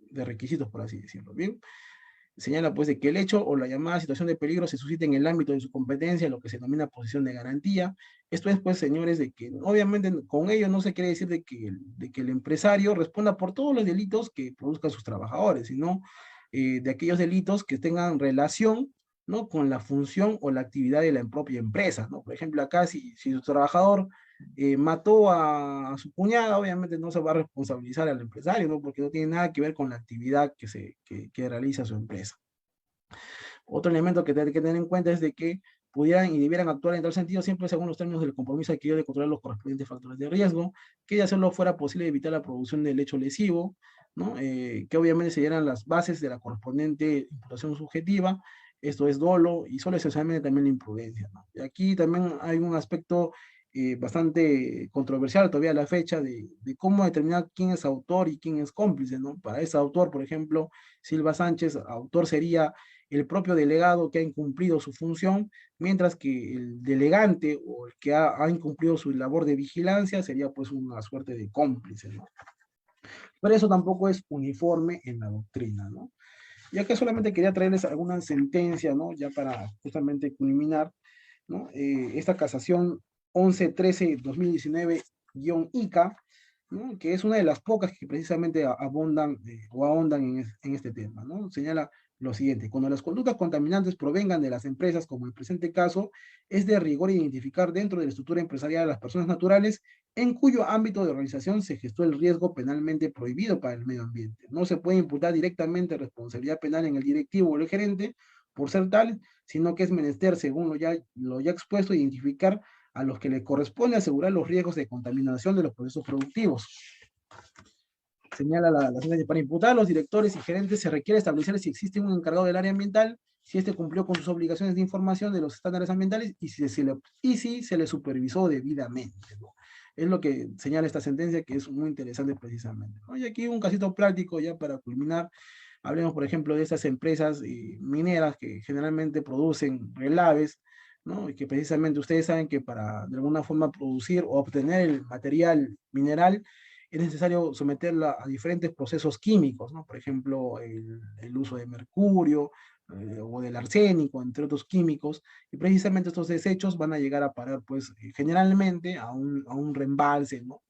de requisitos, por así decirlo. Bien, señala pues de que el hecho o la llamada situación de peligro se suscita en el ámbito de su competencia, lo que se denomina posición de garantía. Esto es pues, señores, de que obviamente con ello no se quiere decir de que el empresario responda por todos los delitos que produzcan sus trabajadores, sino de aquellos delitos que tengan relación, ¿no?, con la función o la actividad de la propia empresa, ¿no? Por ejemplo, acá si su trabajador mató a su cuñada, obviamente no se va a responsabilizar al empresario, ¿no?, porque no tiene nada que ver con la actividad que realiza su empresa. Otro elemento que hay que tener en cuenta es de que pudieran y debieran actuar en tal sentido siempre según los términos del compromiso adquirido de controlar los correspondientes factores de riesgo, que de hacerlo fuera posible evitar la producción del hecho lesivo, ¿no? Que obviamente se dieran las bases de la correspondiente imputación subjetiva, esto es dolo y solo esencialmente también la imprudencia, ¿no? Y aquí también hay un aspecto bastante controversial todavía a la fecha de cómo determinar quién es autor y quién es cómplice, ¿no? Para ese autor, por ejemplo, Silva Sánchez, autor sería el propio delegado que ha incumplido su función, mientras que el delegante o el que ha incumplido su labor de vigilancia sería pues una suerte de cómplice, ¿no? Pero eso tampoco es uniforme en la doctrina, ¿no? Y acá solamente quería traerles alguna sentencia, ¿no?, ya para justamente culminar, ¿no? Esta casación 1113-2019-ICA, ¿no?, que es una de las pocas que precisamente abondan o ahondan en este tema, ¿no? Señala lo siguiente: cuando las conductas contaminantes provengan de las empresas, como en el presente caso, es de rigor identificar dentro de la estructura empresarial a las personas naturales en cuyo ámbito de organización se gestó el riesgo penalmente prohibido para el medio ambiente. No se puede imputar directamente responsabilidad penal en el directivo o el gerente por ser tal, sino que es menester, según lo ya expuesto, identificar a los que le corresponde asegurar los riesgos de contaminación de los procesos productivos. Señala la sentencia: para imputar a los directores y gerentes se requiere establecer si existe un encargado del área ambiental, si éste cumplió con sus obligaciones de información de los estándares ambientales y si se le supervisó debidamente, ¿no? Es lo que señala esta sentencia, que es muy interesante precisamente, ¿no? Y aquí un casito práctico ya para culminar. Hablemos, por ejemplo, de estas empresas mineras que generalmente producen relaves, ¿no? Y que precisamente ustedes saben que para de alguna forma producir o obtener el material mineral es necesario someterla a diferentes procesos químicos, ¿no? Por ejemplo, el uso de mercurio o del arsénico, entre otros químicos, y precisamente estos desechos van a llegar a parar, pues, generalmente a un reembalse, ¿no?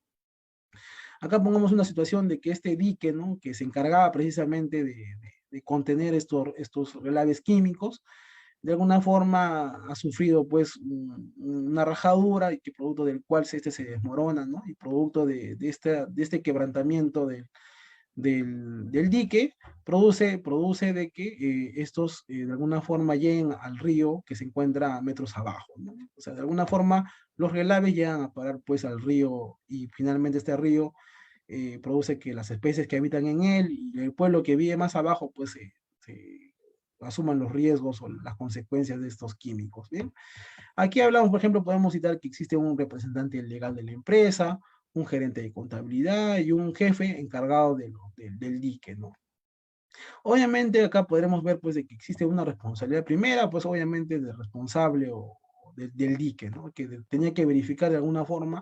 Acá pongamos una situación de que este dique, ¿no?, que se encargaba precisamente de contener estos relaves químicos, de alguna forma ha sufrido pues una rajadura y que producto del cual este se desmorona, ¿no? Y producto de este quebrantamiento del dique, produce de que estos de alguna forma lleguen al río que se encuentra a metros abajo, ¿no? O sea, de alguna forma los relaves llegan a parar pues al río y finalmente este río produce que las especies que habitan en él y el pueblo que vive más abajo pues se asuman los riesgos o las consecuencias de estos químicos. ¿Bien? Aquí hablamos, por ejemplo, podemos citar que existe un representante legal de la empresa, un gerente de contabilidad y un jefe encargado del dique, ¿no? Obviamente acá podremos ver pues de que existe una responsabilidad primera, pues obviamente del responsable del dique, ¿no? Que tenía que verificar de alguna forma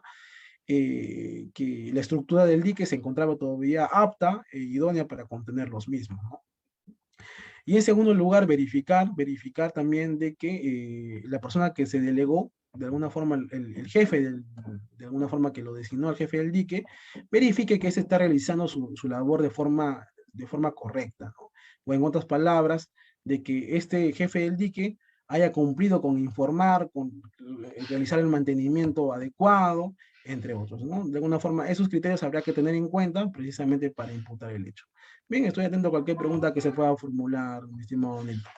que la estructura del dique se encontraba todavía apta e idónea para contener los mismos, ¿no? Y en segundo lugar, verificar también de que la persona que se delegó, de alguna forma el jefe, de alguna forma que lo designó al jefe del dique, verifique que se está realizando su labor de forma correcta, ¿no? O en otras palabras, de que este jefe del dique haya cumplido con informar, con realizar el mantenimiento adecuado, entre otros, ¿no? De alguna forma, esos criterios habrá que tener en cuenta precisamente para imputar el hecho. Bien, estoy atento a cualquier pregunta que se pueda formular, mi estimado Nelson.